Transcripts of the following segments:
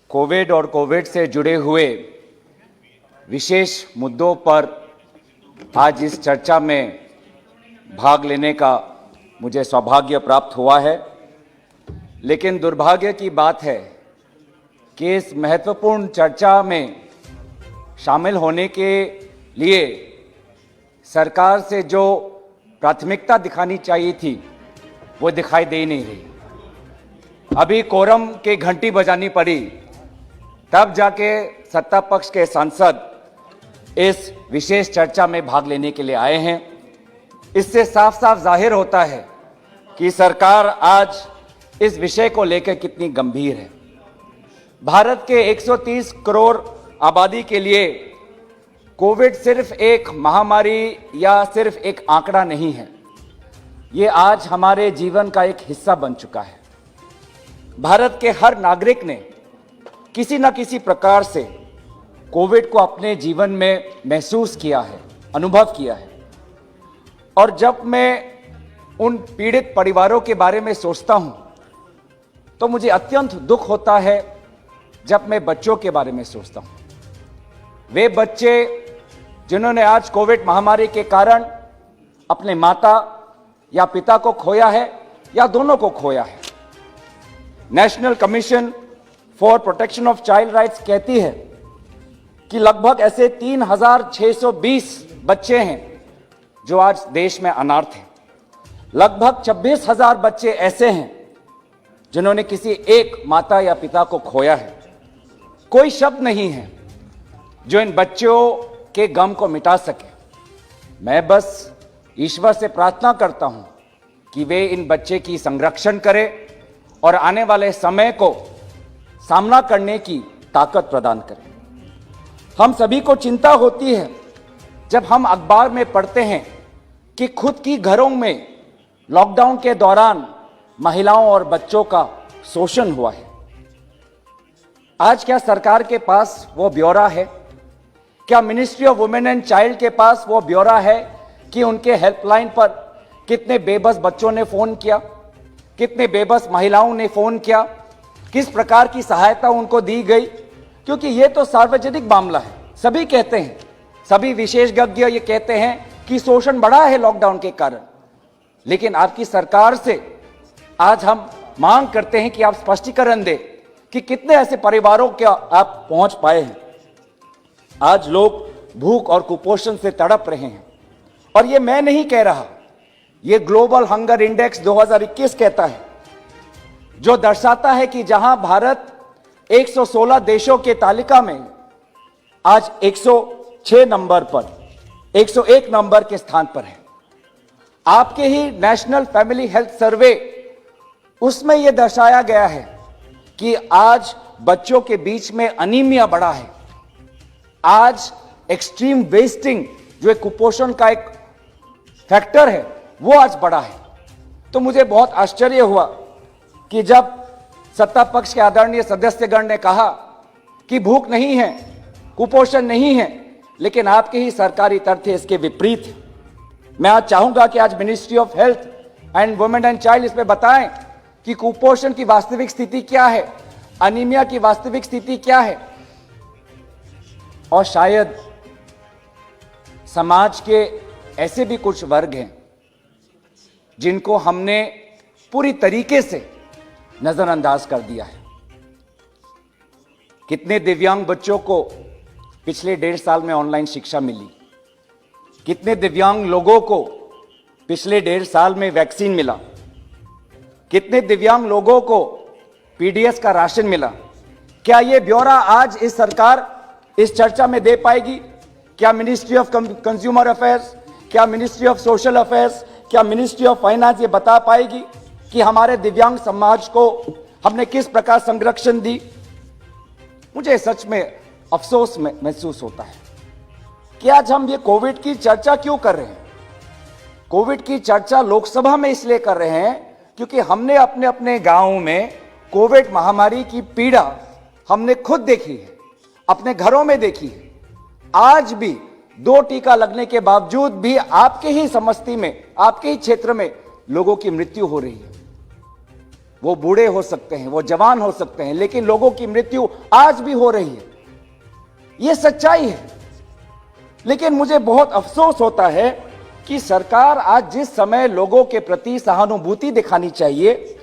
Covid और Covid से जुड़े हुए विशेष मुद्दों पर आज इस चर्चा में भाग लेने का मुझे सौभाग्य प्राप्त हुआ है। लेकिन दुर्भाग्य की बात है कि इस महत्वपूर्ण चर्चा में शामिल होने के लिए सरकार से जो प्राथमिकता दिखानी चाहिए थी वो दिखाई दे नहीं रही। अभी कोरम के घंटी बजानी पड़ी, तब जाके सत्ता पक्ष के सांसद इस विशेष चर्चा में भाग लेने के लिए आए हैं। इससे साफ साफ जाहिर होता है कि सरकार आज इस विषय को लेकर कितनी गंभीर है। भारत के 130 करोड़ आबादी के लिए कोविड सिर्फ एक महामारी या सिर्फ एक आंकड़ा नहीं है, ये आज हमारे जीवन का एक हिस्सा बन चुका है। भारत के हर नागरिक ने किसी न किसी प्रकार से कोविड को अपने जीवन में महसूस किया है, अनुभव किया है। और जब मैं उन पीड़ित परिवारों के बारे में सोचता हूं तो मुझे अत्यंत दुख होता है जब मैं बच्चों के बारे में सोचता हूं। वे बच्चे जिन्होंने आज कोविड महामारी के कारण अपने माता या पिता को खोया है या दोनों को खोया है। National commission for protection of child rights कहती है कि लगभग ऐसे 3620 बच्चे हैं जो आज देश में अनाथ हैं। लगभग 26,000 बच्चे ऐसे हैं जिन्होंने किसी एक माता या पिता को खोया है। कोई शब्द नहीं है जो इन बच्चों के गम को मिटा सके। मैं बस ईश्वर से प्रार्थना करता हूं कि वे इन बच्चे की संरक्षण करें और आने वाले समय को सामना करने की ताकत प्रदान करें। हम सभी को चिंता होती है जब हम अखबार में पढ़ते हैं कि खुद की घरों में लॉकडाउन के दौरान महिलाओं और बच्चों का शोषण हुआ है। आज क्या सरकार के पास वो ब्यौरा है? क्या ministry of women and child के पास वो ब्यौरा है कि उनके हेल्पलाइन पर कितने बेबस बच्चों ने फोन किया, कितने बेबस महिलाओं ने फोन किया, किस प्रकार की सहायता उनको दी गई? क्योंकि ये तो सार्वजनिक मामला है। सभी कहते हैं, सभी विशेषज्ञ ये कहते हैं कि शोषण बढ़ा है लॉकडाउन के कारण। लेकिन आपकी सरकार से आज हम मांग करते हैं कि आप स्पष्टीकरण दें कि कितने ऐसे परिवारों के आप पहुंच पाए हैं। आज लोग भूख और कुपोषण से तड़प रहे हैं। और ये मैं नहीं कह रहा, ये ग्लोबल हंगर इंडेक्स 2021 कहता है, जो दर्शाता है कि जहां भारत 116 देशों के तालिका में आज 106 नंबर पर 101 नंबर के स्थान पर है। आपके ही नेशनल फैमिली हेल्थ सर्वे, उसमें यह दर्शाया गया है कि आज बच्चों के बीच में अनीमिया बढ़ा है। आज एक्सट्रीम वेस्टिंग जो एक कुपोषण का एक फैक्टर है वो आज बढ़ा है। तो मुझे बहुत आश्चर्य हुआ कि जब सत्ता पक्ष के आदरणीय सदस्यगण ने कहा कि भूख नहीं है, कुपोषण नहीं है, लेकिन आपके ही सरकारी तथ्य इसके विपरीत है। मैं आज चाहूंगा कि आज ministry of health and women and child इसमें बताएं कि कुपोषण की वास्तविक स्थिति क्या है, अनीमिया की वास्तविक स्थिति क्या है। और शायद समाज के ऐसे भी कुछ वर्ग हैं जिनको हमने पूरी तरीके से नजरअंदाज कर दिया है। कितने दिव्यांग बच्चों को पिछले 1.5 साल में ऑनलाइन शिक्षा मिली, कितने दिव्यांग लोगों को पिछले 1.5 साल में वैक्सीन मिला, कितने दिव्यांग लोगों को पीडीएस का राशन मिला। क्या यह ब्यौरा आज इस सरकार इस चर्चा में दे पाएगी? क्या मिनिस्ट्री ऑफ कंज्यूमर अफेयर्स, क्या मिनिस्ट्री ऑफ सोशल अफेयर्स, क्या मिनिस्ट्री ऑफ फाइनेंस ये बता पाएगी कि हमारे दिव्यांग समाज को हमने किस प्रकार संरक्षण दी? मुझे सच में अफसोस महसूस होता है कि आज हम ये कोविड की चर्चा क्यों कर रहे हैं। कोविड की चर्चा लोकसभा में इसलिए कर रहे हैं क्योंकि हमने अपने अपने गांवों में कोविड महामारी की पीड़ा हमने खुद देखी है, अपने घरों में देखी है। आज भी 2 टीका लगने के बावजूद भी आपके ही समष्टि में, आपके ही क्षेत्र में लोगों की मृत्यु हो रही है। वो बूढ़े हो सकते हैं, वो जवान हो सकते हैं, लेकिन लोगों की मृत्यु आज भी हो रही है। ये सच्चाई है। लेकिन मुझे बहुत अफसोस होता है कि सरकार आज जिस समय लोगों के प्रति सहानुभूति दिखानी चाहिए,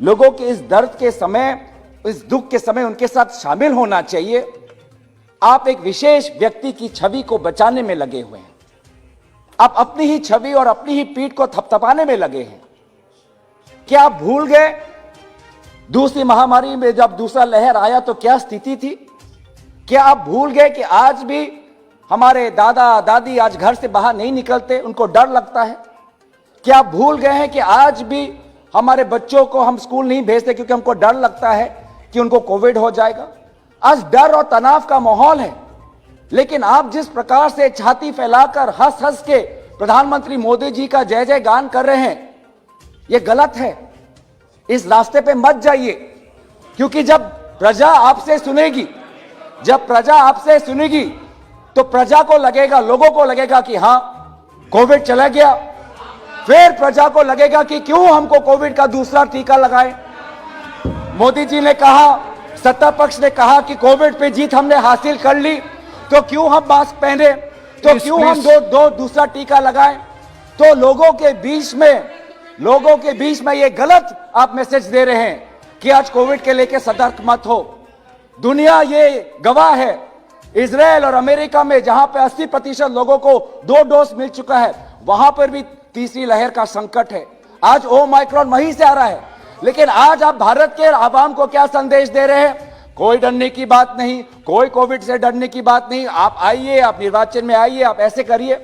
लोगों के इस दर्द के समय, इस दुख के समय उनके साथ शामिल होना चाहिए, आप एक विशेष व्यक्ति की छवि को बचाने में लगे हुए हैं। आप अपनी ही छवि और अपनी ही पीठ को थपथपाने में लगे हैं। क्या आप भूल गए दूसरी महामारी में जब दूसरा लहर आया तो क्या स्थिति थी? क्या आप भूल गए कि आज भी हमारे दादा दादी आज घर से बाहर नहीं निकलते, उनको डर लगता है? क्या आप भूल गए हैं कि आज भी हमारे बच्चों को हम स्कूल नहीं भेजते क्योंकि हमको डर लगता है कि उनको कोविड हो जाएगा? आज डर और तनाव का माहौल है। लेकिन आप जिस प्रकार से छाती फैलाकर हंस हंस के प्रधानमंत्री मोदी जी का जय जय गान कर रहे हैं, यह गलत है। इस रास्ते पे मत जाइए, क्योंकि जब प्रजा आपसे सुनेगी, जब प्रजा आपसे सुनेगी तो प्रजा को लगेगा, लोगों को लगेगा कि हां कोविड चला गया। फिर प्रजा को लगेगा कि क्यों हमको कोविड का दूसरा टीका लगाए। मोदी जी ने कहा, सत्ता पक्ष ने कहा कि कोविड पे जीत हमने हासिल कर ली, तो क्यों हम मास्क पहने, तो क्यों हम दूसरा टीका लगाएं? तो लोगों के बीच में ये गलत आप मैसेज दे रहे हैं कि आज कोविड के लेके सतर्क मत हो। दुनिया ये गवाह है, इजराइल और अमेरिका में जहां पे 80% लोगों को 2 डोज मिल चुका है, वहां पर भी तीसरी लहर का संकट है। आज ओमाइक्रॉन वहीं से आ रहा है। लेकिन आज आप भारत के आवाम को क्या संदेश दे रहे हैं? कोई डरने की बात नहीं, कोई कोविड से डरने की बात नहीं, आप आइए, आप निर्वाचन में आइए, आप ऐसे करिए।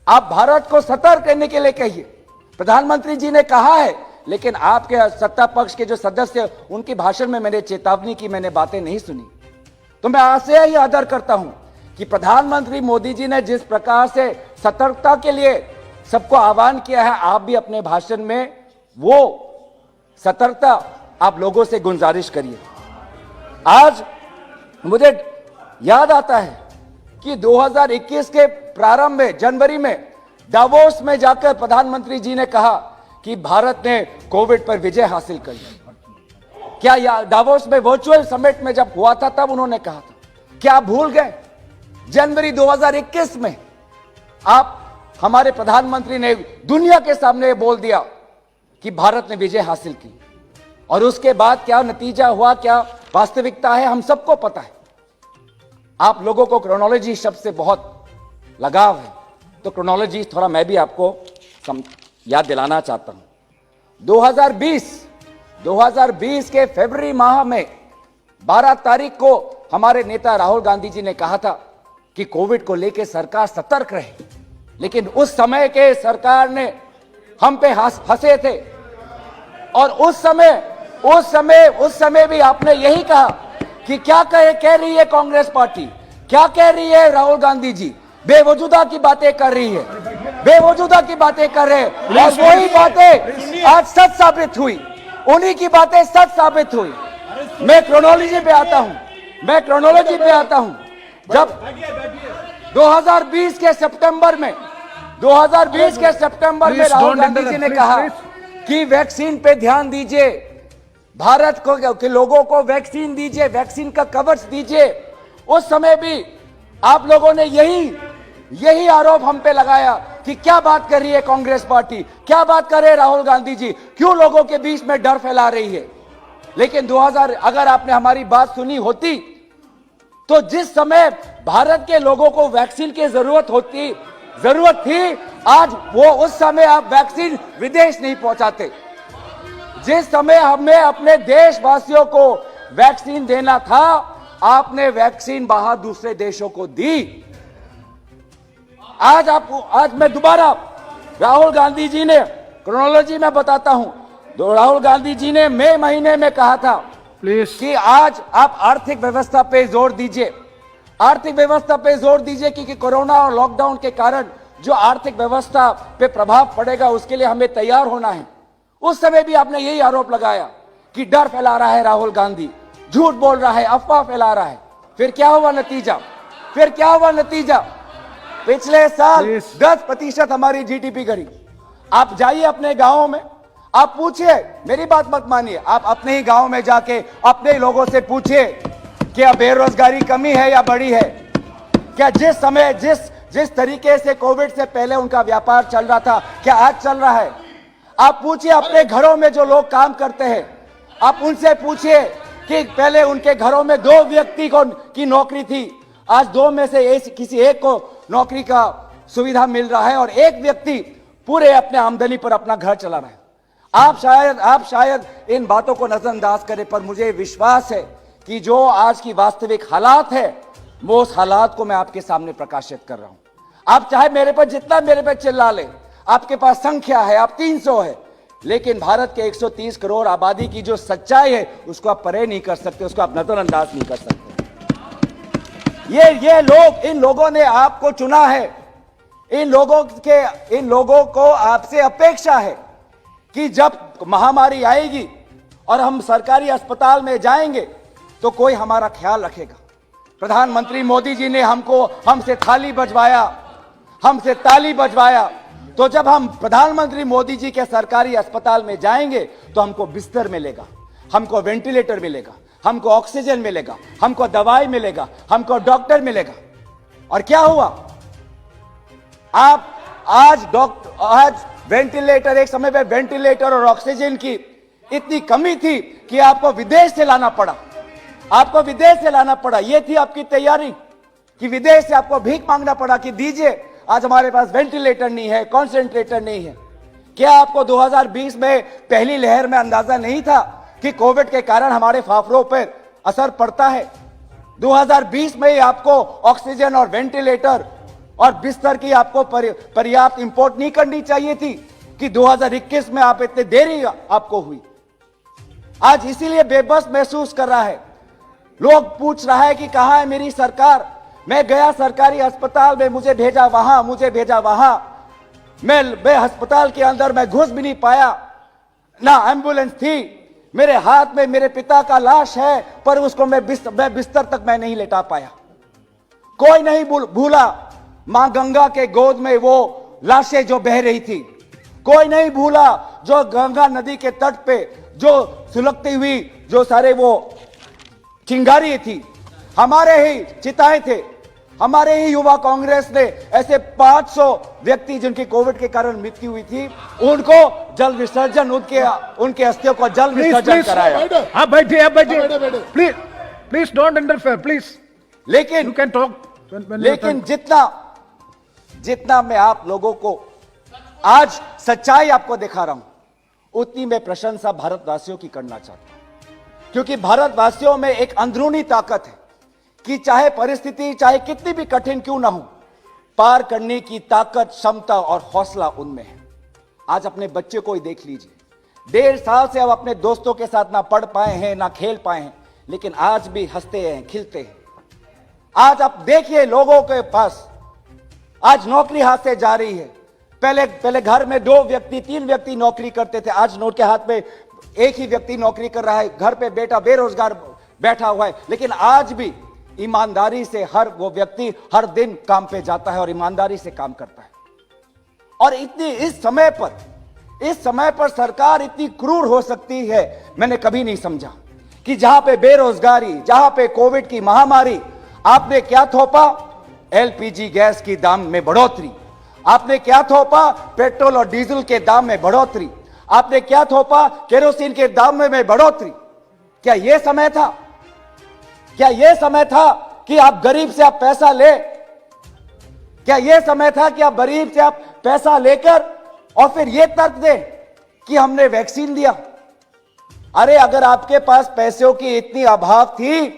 आप भारत को सतर्क करने के लिए कहिए। प्रधानमंत्री जी ने कहा है, लेकिन आपके सत्ता पक्ष के जो सदस्य, उनके भाषण में मैंने चेतावनी की, मैंने बातें नहीं सुनी। तो मैं आपसे ही आदर करता हूं कि प्रधानमंत्री मोदी जी ने जिस प्रकार से सतर्कता के लिए सबको आह्वान किया है, आप भी अपने भाषण में वो सतर्कता आप लोगों से गुजारिश करिए। आज मुझे याद आता है कि 2021 के प्रारंभ में, जनवरी में डावोस में जाकर प्रधानमंत्री जी ने कहा कि भारत ने कोविड पर विजय हासिल कर ली। क्या डावोस में वर्चुअल समिट में जब हुआ था तब उन्होंने कहा था? क्या आप भूल गए? जनवरी 2021 में आप, हमारे प्रधानमंत्री ने दुनिया के सामने बोल दिया कि भारत ने विजय हासिल की, और उसके बाद क्या नतीजा हुआ, क्या वास्तविकता है, हम सबको पता है। आप लोगों को क्रोनोलॉजी शब्द से बहुत लगाव है, तो क्रोनोलॉजी थोड़ा मैं भी आपको याद दिलाना चाहता हूं। 2020 के फरवरी माह में 12 तारीख को हमारे नेता राहुल गांधी जी ने कहा था कि कोविड को लेकर सरकार सतर्क रहे। लेकिन उस समय के सरकार ने हम पे हंसे थे, और उस समय भी आपने यही कहा कि क्या कह रही है कांग्रेस पार्टी, क्या कह रही है राहुल गांधी जी, बेवजूदा की बातें कर रही है, बेवजूदा की बातें कर रहे हैं। और वही बातें आज सच साबित हुई, उन्हीं की बातें सच साबित हुई। मैं क्रोनोलॉजी पे आता हूं। जब 2020 के सितंबर में राहुल गांधी जी ने कहा कि वैक्सीन पे ध्यान दीजिए, भारत को के लोगों को वैक्सीन दीजिए, वैक्सीन का कवच दीजिए। उस समय भी आप लोगों ने यही आरोप हम पे लगाया कि क्या बात कर रही है कांग्रेस पार्टी, क्या बात कर रहे राहुल गांधी जी, क्यों लोगों के बीच में डर फैला रही है। लेकिन अगर आपने हमारी बात सुनी होती तो जिस समय भारत के लोगों को वैक्सीन की जरूरत थी, आज वो उस समय आप वैक्सीन विदेश नहीं पहुंचाते। जिस समय हमें अपने देशवासियों को वैक्सीन देना था, आपने वैक्सीन बाहर दूसरे देशों को दी। आज मैं दोबारा राहुल गांधी जी ने, क्रोनोलॉजी में बताता हूं, राहुल गांधी जी ने मई महीने में कहा था कि आज आप आर्थिक व्यवस्था पे जोर दीजिए, क्योंकि कोरोना और लॉकडाउन के कारण जो आर्थिक व्यवस्था पे प्रभाव पड़ेगा उसके लिए हमें तैयार होना है। उस समय भी आपने यही आरोप लगाया कि डर फैला रहा है राहुल गांधी, झूठ बोल रहा है, अफवाह फैला रहा है। फिर क्या हुआ नतीजा? पिछले साल 10% हमारी जीडीपी गिरी। आप जाइए अपने गांवों में, आप पूछिए, मेरी बात मत मानिए, आप अपने ही गांव में जाके अपने ही लोगों से पूछिए क्या बेरोजगारी कमी है या बढ़ी है। क्या जिस समय जिस तरीके से कोविड से पहले उनका व्यापार चल रहा था, क्या आज चल रहा है? आप पूछिए अपने घरों में जो लोग काम करते हैं, आप उनसे पूछिए कि पहले उनके घरों में 2 व्यक्ति की नौकरी थी, आज 2 में से किसी एक को नौकरी का सुविधा मिल रहा है और एक व्यक्ति पूरे अपने आमदनी पर अपना घर चला रहा है। आप शायद इन बातों को नजरअंदाज करें, पर मुझे विश्वास है कि जो आज की वास्तविक हालात है, वो उस हालात को मैं आपके सामने प्रकाशित कर रहा हूं। आप चाहे मेरे पर जितना मेरे पर चिल्ला ले, आपके पास संख्या है, आप 300 है, लेकिन भारत के 130 करोड़ आबादी की जो सच्चाई है उसको आप परे नहीं कर सकते, उसको आप नजरअंदाज नहीं कर सकते। ये लोग, इन लोगों ने आपको चुना है, इन लोगों को आपसे अपेक्षा है कि जब महामारी आएगी और हम सरकारी अस्पताल में जाएंगे तो कोई हमारा ख्याल रखेगा। प्रधानमंत्री मोदी जी ने हमसे ताली बजवाया, तो जब हम प्रधानमंत्री मोदी जी के सरकारी अस्पताल में जाएंगे तो हमको बिस्तर मिलेगा, हमको वेंटिलेटर मिलेगा, हमको ऑक्सीजन मिलेगा, हमको दवाई मिलेगा, हमको डॉक्टर मिलेगा। और क्या हुआ? आज वेंटिलेटर, एक समय पे वेंटिलेटर और ऑक्सीजन की इतनी कमी थी कि आपको विदेश से लाना पड़ा। यह थी आपकी तैयारी कि विदेश से आपको भीख मांगना पड़ा कि दीजिए, आज हमारे पास वेंटिलेटर नहीं है, कॉन्सेंट्रेटर नहीं है। क्या आपको 2020 में पहली लहर में अंदाजा नहीं था कि कोविड के कारण हमारे फाफड़ों पर असर पड़ता है? 2020 में ही आपको ऑक्सीजन और वेंटिलेटर और बिस्तर की आपको पर्याप्त इंपोर्ट नहीं करनी चाहिए थी कि 2021 में आप इतने देरी आपको हुई? आज इसीलिए बेबस महसूस कर रहा है, लोग पूछ रहा है कि कहां है मेरी सरकार। मैं गया सरकारी अस्पताल में, मुझे भेजा वहां, मैं अस्पताल के अंदर मैं घुस भी नहीं पाया, ना एम्बुलेंस थी, मेरे हाथ में मेरे पिता का लाश है, पर उसको मैं बिस्तर तक मैं नहीं लेटा पाया। कोई नहीं भूला मां गंगा के गोद में वो लाशें जो बह रही थी, कोई नहीं भूला जो गंगा नदी के तट पे जो सुलगती हुई जो सारे वो चिंगारी थी, हमारे ही चिताएं थे, हमारे ही युवा कांग्रेस ने ऐसे 500 व्यक्ति जिनकी कोविड के कारण मृत्यु हुई थी, उनको जल विसर्जन, उनके अस्थियों को जल विसर्जन कराया। आप बैठिए प्लीज डोंट इंटरफेयर प्लीज। लेकिन यू कैन टॉक। लेकिन जितना मैं आप लोगों को आज सच्चाई आपको दिखा रहा हूं, उतनी मैं प्रशंसा भारतवासियों की करना चाहता हूं, क्योंकि भारतवासियों में एक अंदरूनी ताकत है कि चाहे परिस्थिति चाहे कितनी भी कठिन क्यों ना हो, पार करने की ताकत, क्षमता और हौसला उनमें है। आज अपने बच्चे को ही देख लीजिए, 1.5 साल से अब अपने दोस्तों के साथ ना पढ़ पाए हैं ना खेल पाए हैं, लेकिन आज भी हंसते हैं, खिलते हैं। आज आप देखिए लोगों के पास आज नौकरी हाथ से जा रही है। पहले घर में 2 व्यक्ति 3 व्यक्ति नौकरी करते थे, आज नोट के हाथ में एक ही व्यक्ति नौकरी कर रहा है, घर पे बेटा बेरोजगार बैठा हुआ है, लेकिन आज भी ईमानदारी से हर वो व्यक्ति हर दिन काम पे जाता है और ईमानदारी से काम करता है। और इस समय पर सरकार इतनी क्रूर हो सकती है, मैंने कभी नहीं समझा कि जहां पे बेरोजगारी, जहां पे कोविड की महामारी, आपने क्या थोपा? एलपीजी गैस की दाम में बढ़ोतरी। आपने क्या थोपा? पेट्रोल और डीजल के दाम में बढ़ोतरी। आपने क्या थोपा? केरोसिन के दाम में बढ़ोतरी। क्या यह समय था? क्या यह समय था कि आप गरीब से आप पैसा ले? क्या यह समय था कि आप गरीब से आप पैसा लेकर और फिर यह तर्क दे कि हमने वैक्सीन दिया? अरे अगर आपके पास पैसों की इतनी अभाव थी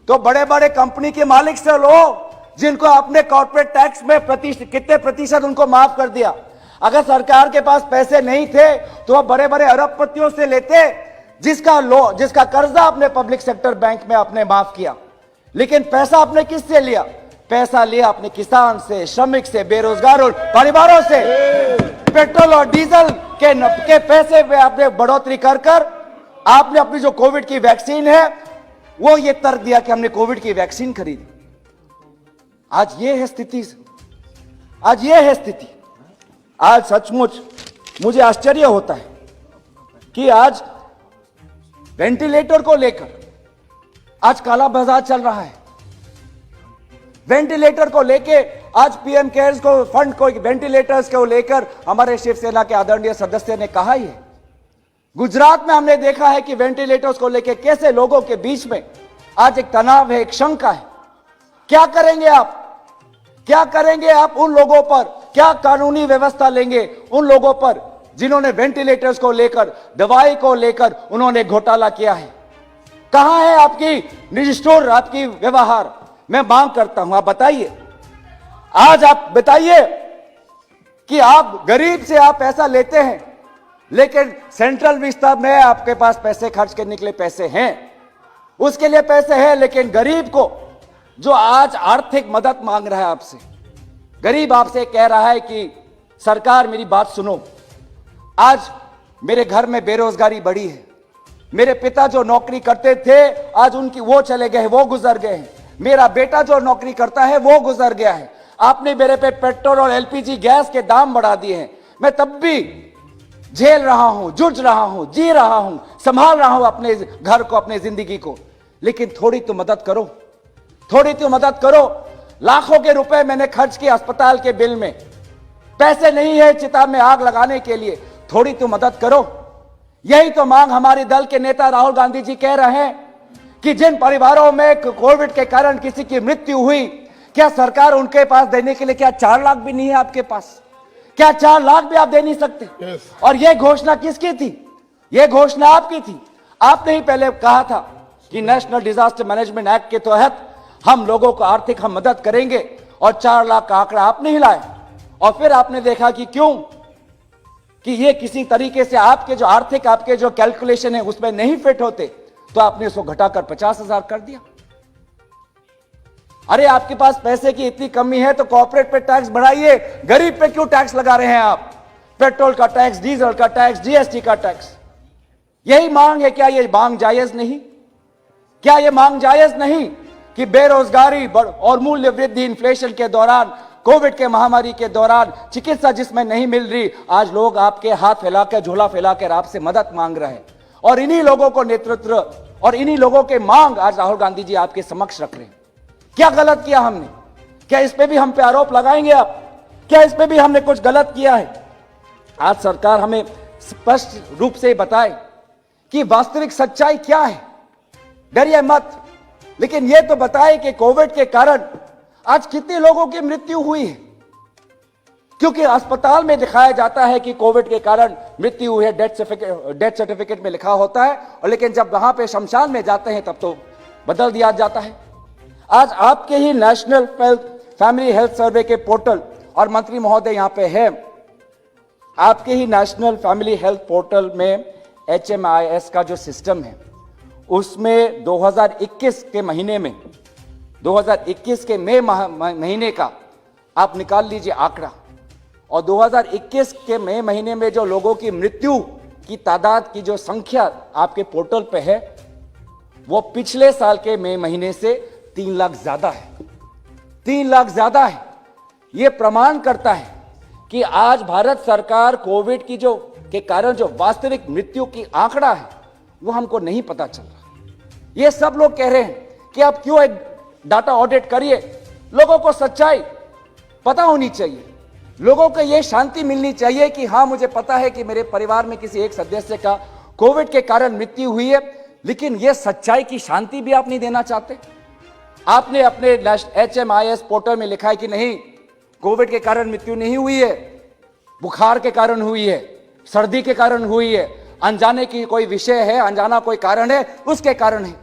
तो बड़े बड़े कंपनी के मालिक से लो, जिनको आपने कॉर्पोरेट टैक्स में कितने प्रतिशत उनको माफ कर दिया। अगर सरकार के पास पैसे नहीं थे तो वह बड़े बड़े अरबपतियों से लेते, जिसका कर्जा आपने पब्लिक सेक्टर बैंक में आपने माफ किया। लेकिन पैसा आपने किससे लिया? पैसा लिया अपने किसान से, श्रमिक से, बेरोजगार और परिवारों से। पेट्रोल और डीजल के पैसे में आपने बढ़ोतरी कर आपने अपनी जो कोविड की वैक्सीन है वो ये तर्क दिया कि हमने कोविड की वैक्सीन खरीदी। आज ये है स्थिति, आज सचमुच मुझे आश्चर्य होता है कि आज वेंटिलेटर को लेकर आज काला बाजार चल रहा है। वेंटिलेटर को लेके आज पीएम केयर्स को फंड को वेंटिलेटर्स को लेकर हमारे शिवसेना के आदरणीय सदस्य ने कहा ही है। गुजरात में हमने देखा है कि वेंटिलेटर्स को लेकर कैसे लोगों के बीच में आज एक तनाव है, एक शंका है। क्या करेंगे आप? क्या करेंगे आप उन लोगों पर? क्या कानूनी व्यवस्था लेंगे उन लोगों पर जिन्होंने वेंटिलेटर्स को लेकर, दवाई को लेकर उन्होंने घोटाला किया है? कहां है आपकी निष्ठुर, आपकी व्यवहार? मैं मांग करता हूं, आप बताइए। आज आप बताइए कि आप गरीब से आप पैसा लेते हैं, लेकिन सेंट्रल विस्तार में आपके पास पैसे खर्च करने के लिए पैसे हैं, उसके लिए पैसे हैं, लेकिन गरीब को जो आज आर्थिक मदद मांग रहा है आपसे, गरीब आपसे कह रहा है कि सरकार मेरी बात सुनो, आज मेरे घर में बेरोजगारी बढ़ी है, मेरे पिता जो नौकरी करते थे आज उनकी वो चले गए, वो गुजर गए हैं, मेरा बेटा जो नौकरी करता है वो गुजर गया है, आपने मेरे पे पेट्रोल और एलपीजी गैस के दाम बढ़ा दिए हैं, मैं तब भी झेल रहा हूं, जूझ रहा हूं, जी रहा हूं, संभाल रहा हूं अपने घर को, अपने जिंदगी को, लेकिन थोड़ी तो मदद करो, थोड़ी तो मदद करो। लाखों के रुपए मैंने खर्च किए अस्पताल के बिल में, पैसे नहीं है चिता में आग लगाने के लिए, थोड़ी तो मदद करो। यही तो मांग हमारे दल के नेता राहुल गांधी जी कह रहे हैं कि जिन परिवारों में कोविड के कारण किसी की मृत्यु हुई, क्या सरकार उनके पास देने के लिए क्या 4 लाख भी नहीं है आपके पास? क्या 4 लाख भी आप दे नहीं सकते? और यह घोषणा किसकी थी? यह घोषणा आपकी थी। आपने ही पहले कहा था कि नेशनल डिजास्टर मैनेजमेंट एक्ट के तहत हम लोगों को आर्थिक हम मदद करेंगे, और 4 लाख का आंकड़ा आपने ही लाया, और फिर आपने देखा कि क्यों कि ये किसी तरीके से आपके जो आर्थिक आपके जो कैलकुलेशन है उसमें नहीं फिट होते, तो आपने उसको घटाकर 50,000 कर दिया। अरे आपके पास पैसे की इतनी कमी है तो कॉर्पोरेट पे टैक्स बढ़ाइए, गरीब पे क्यों टैक्स लगा रहे हैं आप? पेट्रोल का टैक्स, डीजल का टैक्स, जीएसटी का टैक्स, यही मांग है। क्या ये मांग जायज नहीं? क्या ये मांग जायज नहीं कि बेरोजगारी और मूल्य वृद्धि, इन्फ्लेशन के दौरान, कोविड के महामारी के दौरान चिकित्सा जिसमें नहीं मिल रही, आज लोग आपके हाथ फैलाकर, झोला फैलाकर आपसे मदद मांग रहे हैं, और इन्हीं लोगों को नेतृत्व और इन्हीं लोगों के मांग आज राहुल गांधी जी आपके समक्ष रख रहे हैं। क्या गलत किया हमने? क्या इस पे भी हम पे आरोप लगाएंगे आप? क्या इस पे भी हमने कुछ गलत किया है? आज सरकार हमें स्पष्ट रूप से बताए कि वास्तविक सच्चाई क्या है। डरिए मत, लेकिन यह तो बताए कि कोविड के कारण आज कितने लोगों की मृत्यु हुई है, क्योंकि अस्पताल में दिखाया जाता है कि कोविड के कारण मृत्यु हुई है, डेथ सर्टिफिकेट में लिखा होता है, और लेकिन जब वहां पे शमशान में जाते हैं तब तो बदल दिया जाता है। आज आपके ही नेशनल फैमिली हेल्थ सर्वे के पोर्टल, और मंत्री महोदय यहां पे है, आपके ही नेशनल फैमिली हेल्थ पोर्टल में HMIS का जो सिस्टम है उसमें 2021 के महीने में, 2021 के मई महीने का आप निकाल लीजिए आंकड़ा, और 2021 के मई महीने में जो लोगों की मृत्यु की तादाद की जो संख्या आपके पोर्टल पे है, वो पिछले साल के मई महीने से 3 लाख ज्यादा है। 3 लाख ज्यादा है। यह प्रमाण करता है कि आज भारत सरकार कोविड की जो के कारण जो वास्तविक मृत्यु की आंकड़ा है वो हमको नहीं पता चल रहा। ये सब लोग कह रहे हैं कि आप क्यों एक डाटा ऑडिट करिए, लोगों को सच्चाई पता होनी चाहिए, लोगों को यह शांति मिलनी चाहिए कि हां मुझे पता है कि मेरे परिवार में किसी एक सदस्य का कोविड के कारण मृत्यु हुई है, लेकिन यह सच्चाई की शांति भी आप नहीं देना चाहते। आपने अपने HMIS पोर्टल में लिखा है कि नहीं, कोविड के कारण मृत्यु नहीं हुई है, बुखार के कारण हुई है, सर्दी के कारण हुई है, अनजाने की कोई विषय है, अनजाना कोई कारण है, उसके कारण है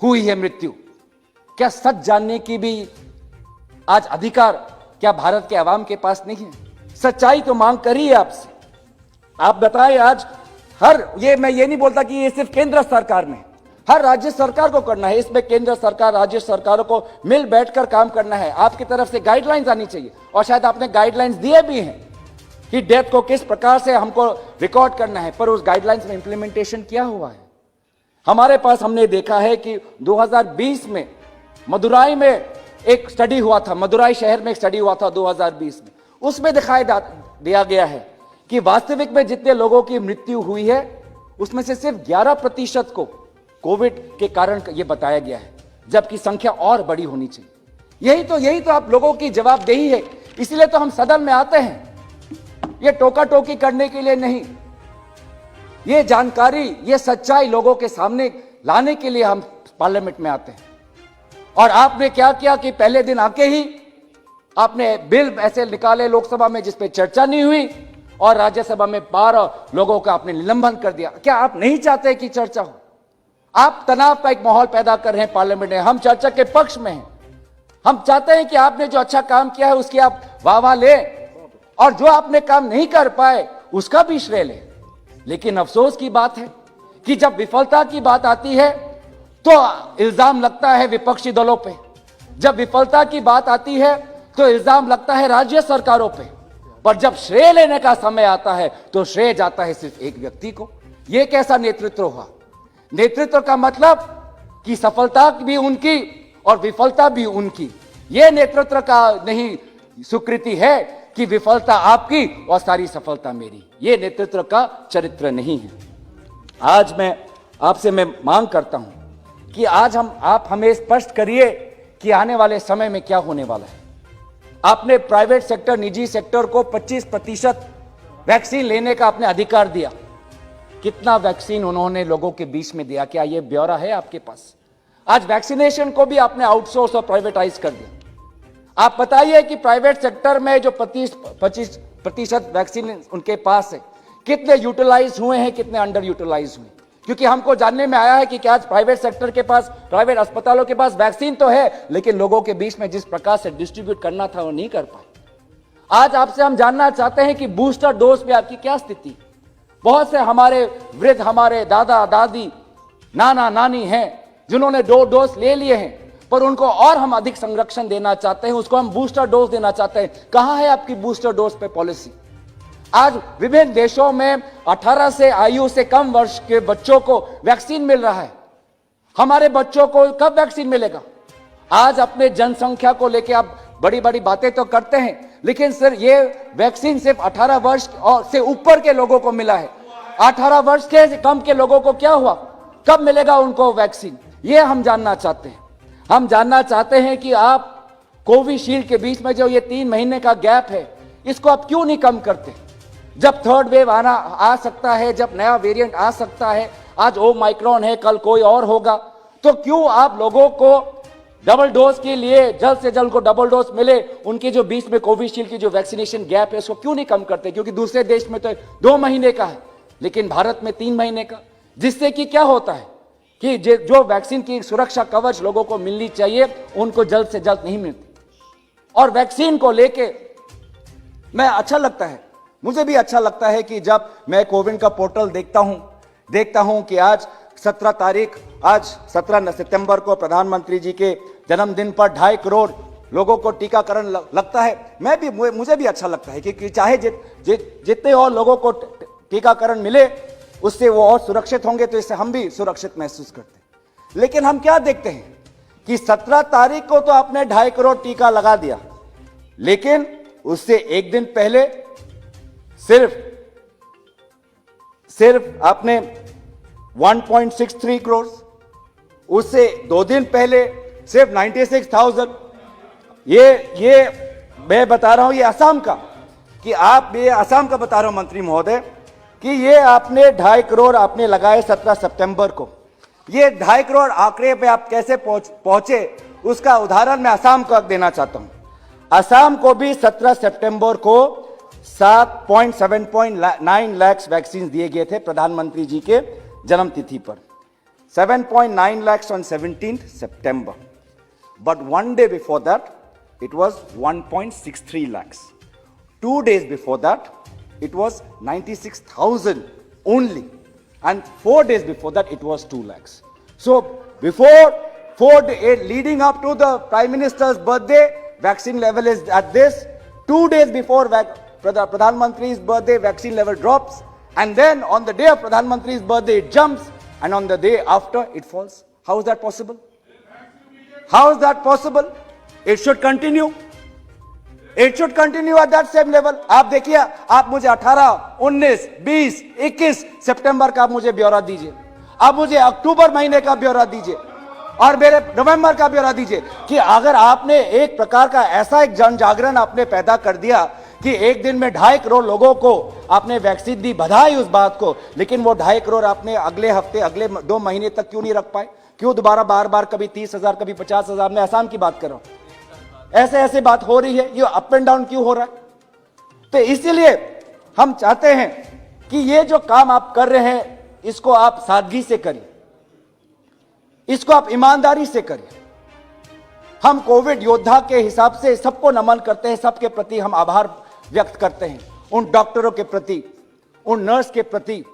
हुई है मृत्यु। क्या सच जानने की भी आज अधिकार क्या भारत के आवाम के पास नहीं है? सच्चाई तो मांग करी है आपसे। आप बताएं आज मैं ये नहीं बोलता कि ये सिर्फ केंद्र सरकार में, हर राज्य सरकार को करना है। इसमें केंद्र सरकार, राज्य सरकारों को मिल बैठकर काम करना है। आपकी तरफ से गाइडलाइंस आनी चाहिए, और शायद आपने गाइडलाइंस दिए भी हैं कि डेथ को किस प्रकार से हमको रिकॉर्ड करना है, पर उस गाइडलाइंस में इंप्लीमेंटेशन क्या हुआ है? हमारे पास हमने देखा है कि 2020 में मदुराई में एक स्टडी हुआ था, मदुराई शहर में एक स्टडी हुआ था 2020 में, उसमें दिखाई दिया गया है कि वास्तविक में जितने लोगों की मृत्यु हुई है उसमें से सिर्फ 11% को कोविड के कारण ये बताया गया है, जबकि संख्या और बड़ी होनी चाहिए। यही तो आप लोगों की जवाबदेही है। इसलिए तो हम सदन में आते हैं, ये टोका टोकी करने के लिए नहीं, ये जानकारी, ये सच्चाई लोगों के सामने लाने के लिए हम पार्लियामेंट में आते हैं। और आपने क्या किया कि पहले दिन आके ही आपने बिल ऐसे निकाले लोकसभा में जिस पे चर्चा नहीं हुई, और राज्यसभा में 12 लोगों का आपने निलंबन कर दिया। क्या आप नहीं चाहते कि चर्चा हो? आप तनाव का एक माहौल पैदा कर रहे हैं पार्लियामेंट में। हम चर्चा के पक्ष में हैं। हम चाहते हैं कि आपने जो अच्छा काम किया है उसकी आप वाह ले, और जो आपने काम नहीं कर पाए उसका भी श्रेय ले। लेकिन अफसोस की बात है कि जब विफलता की बात आती है तो इल्जाम लगता है विपक्षी दलों पे, जब विफलता की बात आती है तो इल्जाम लगता है राज्य सरकारों पे, पर जब श्रेय लेने का समय आता है तो श्रेय जाता है सिर्फ एक व्यक्ति को। यह कैसा नेतृत्व हुआ? नेतृत्व का मतलब कि सफलता भी उनकी और विफलता भी उनकी। यह नेतृत्व का नहीं स्वीकृति है कि विफलता आपकी और सारी सफलता मेरी। यह नेतृत्व का चरित्र नहीं है। आज मैं आपसे मांग करता हूं कि आज आप हमें स्पष्ट करिए कि आने वाले समय में क्या होने वाला है। आपने प्राइवेट सेक्टर, निजी सेक्टर को 25% वैक्सीन लेने का आपने अधिकार दिया। कितना वैक्सीन उन्होंने लोगों के बीच में दिया? क्या यह ब्यौरा है आपके पास? आज वैक्सीनेशन को भी आपने आउटसोर्स और प्राइवेटाइज कर दिया। आप बताइए कि प्राइवेट सेक्टर में जो 25% वैक्सीन उनके पास है, कितने यूटिलाइज हुए हैं, कितने अंडर यूटिलाइज हुए? क्योंकि हमको जानने में आया है कि आज प्राइवेट सेक्टर के पास, प्राइवेट अस्पतालों के पास वैक्सीन तो है, लेकिन लोगों के बीच में जिस प्रकार से डिस्ट्रीब्यूट करना था वो नहीं कर पाए। आज आपसे हम जानना चाहते हैं कि बूस्टर डोज पे आपकी क्या स्थिति? बहुत से हमारे वृद्ध, हमारे दादा दादी, नाना नानी हैं जिन्होंने 2 डोज ले लिए हैं, पर उनको और हम अधिक संरक्षण देना चाहते हैं, उसको हम बूस्टर डोज देना चाहते हैं। कहां है आपकी बूस्टर डोज पे पॉलिसी? आज विभिन्न देशों में 18 से आयु से कम वर्ष के बच्चों को वैक्सीन मिल रहा है। हमारे बच्चों को कब वैक्सीन मिलेगा? आज अपने जनसंख्या को लेकर आप बड़ी बड़ी बातें तो करते हैं, लेकिन सर ये वैक्सीन सिर्फ 18 वर्ष और से ऊपर के लोगों को मिला है। 18 वर्ष के कम के लोगों को क्या हुआ? कब मिलेगा उनको वैक्सीन? ये हम जानना चाहते हैं। हम जानना चाहते हैं कि आप कोविशील्ड के बीच में जो ये 3 महीने का गैप है, इसको आप क्यों नहीं कम करते? जब थर्ड वेव आ सकता है, जब नया वेरिएंट आ सकता है, आज ओमाइक्रॉन है, कल कोई और होगा, तो क्यों आप लोगों को डबल डोज के लिए जल्द से जल्द को डबल डोज मिले, उनके जो बीच में कोविशील्ड की जो वैक्सीनेशन गैप है उसको क्यों नहीं कम करते? क्योंकि दूसरे देश में तो 2 महीने का है, लेकिन भारत में 3 महीने का, जिससे कि क्या होता है कि जो वैक्सीन की सुरक्षा कवच लोगों को मिलनी चाहिए उनको जल्द से जल्द नहीं मिलती। और वैक्सीन को लेके मैं अच्छा लगता है, मुझे भी अच्छा लगता है कि जब मैं कोविन का पोर्टल देखता हूं कि आज 17 तारीख, आज 17 सितंबर को प्रधानमंत्री जी के जन्मदिन पर 2.5 करोड़ लोगों को टीकाकरण लगता है। मुझे भी अच्छा लगता है कि चाहे जितने और लोगों को टीकाकरण मिले उससे वो और सुरक्षित होंगे, तो इससे हम भी सुरक्षित महसूस करते हैं। लेकिन हम क्या देखते हैं कि 17 तारीख को तो आपने 2.5 करोड़ टीका लगा दिया, लेकिन उससे एक दिन पहले सिर्फ आपने 1.63 करोड़, उससे 2 दिन पहले सिर्फ 96,000। ये मैं बता रहा हूं, ये असम का, कि आप ये असम का बता रहा हूं मंत्री महोदय, कि ये आपने 2.5 करोड़ आपने लगाए 17 सितंबर को। ये 2.5 करोड़ आंकड़े पे आप कैसे पहुंचे, उसका उदाहरण मैं असम को देना चाहता हूं। असम को भी 17 सितंबर को 7.9 लाख वैक्सीन दिए गए थे प्रधानमंत्री जी के जन्म तिथि पर। 7.9 lakhs on 17th September. But one day before that, it was 1.63 lakhs. 2 days before that, it was 96,000 only. And 4 days before that, it was 2 lakhs. So, leading up to the Prime Minister's birthday, vaccine level is at this. 2 days before Pradhan Mantri's birthday, vaccine level drops. And then on the day of Pradhan Mantri's birthday, it jumps. And on the day after, it falls. How is that possible? How is that possible? It should continue. It should continue at that same level. आप देखिए, आप मुझे 18, 19, 20, 21 सितंबर का आप मुझे ब्यौरा दीजिए, आप मुझे अक्टूबर महीने का ब्यौरा दीजिए और मेरे नवंबर का ब्यौरा दीजिए कि अगर आपने एक प्रकार का ऐसा एक जन जागरण आपने पैदा कर दिया कि एक दिन में 2.5 करोड़ लोगों को आपने वैक्सीन दी, बधाई उस बात को, लेकिन वो 2.5 करोड़ आपने अगले हफ्ते, अगले 2 महीने तक क्यों नहीं रख पाए? क्यों दोबारा बार बार कभी 30,000 कभी 50,000? मैं आसाम की बात कर रहा हूं, ऐसे ऐसे बात हो रही है, ये अप एंड डाउन क्यों हो रहा है? तो इसीलिए हम चाहते हैं कि ये जो काम आप कर रहे हैं इसको आप सादगी से करिए, इसको आप ईमानदारी से करिए। हम कोविड योद्धा के हिसाब से सबको नमन करते हैं, सबके प्रति हम आभार व्यक्त करते हैं, उन डॉक्टरों के प्रति, उन नर्स के प्रति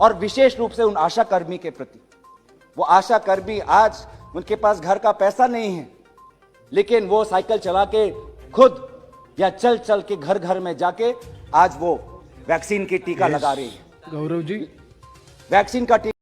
और विशेष रूप से उन आशा कर्मी के प्रति। वो आशा कर्मी आज उनके पास घर का पैसा नहीं है, लेकिन वो साइकिल चला के खुद या चल चल के घर घर में जाके आज वो वैक्सीन की टीका लगा रही है। गौरव जी, वैक्सीन का टीका